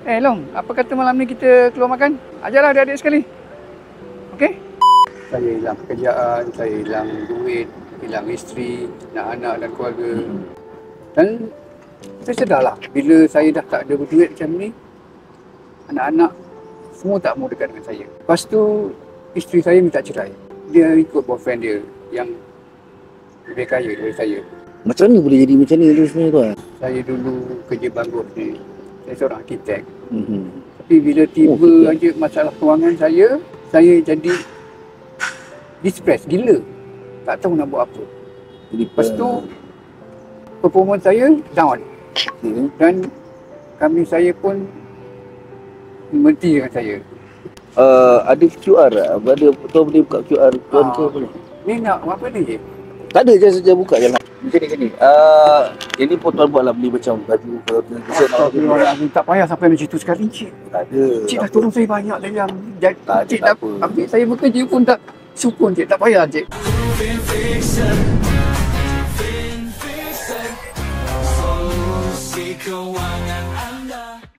Long, apa kata malam ni kita keluar makan? Ajarlah adik-adik sekali. Okey? Saya hilang pekerjaan, saya hilang duit, hilang isteri, anak-anak dan keluarga. Dan saya sedarlah bila saya dah tak ada duit macam ni, anak-anak semua tak mau dekat dengan saya. Lepas tu, isteri saya minta cerai. Dia ikut boyfriend dia yang lebih kaya daripada saya. Macam mana boleh jadi macam ni tu sebenarnya tuan? Saya dulu kerja bagus ni. Saya seorang arkitek. Tapi bila tiba aja masalah kewangan saya jadi distress, gila. Tak tahu nak buat apa. Lepas tu, performance saya down. Dan kami saya pun berhenti dengan saya. Ada QR tak? Ada tuan boleh buka QR tuan ke boleh? Ni nak apa ni? Tak ada, je saja buka je lah. Gini. Ini pun tuan buat lah, beli macam baju ke Astagfirullahaladzim, tak payah sampai macam tu sekali, Cik. Tak ada. Cik dah tolong saya banyak dah yang. Cik dah apa. ambil saya bekerja pun tak sukun, Cik. Tak payah, Cik. Solusi keuangan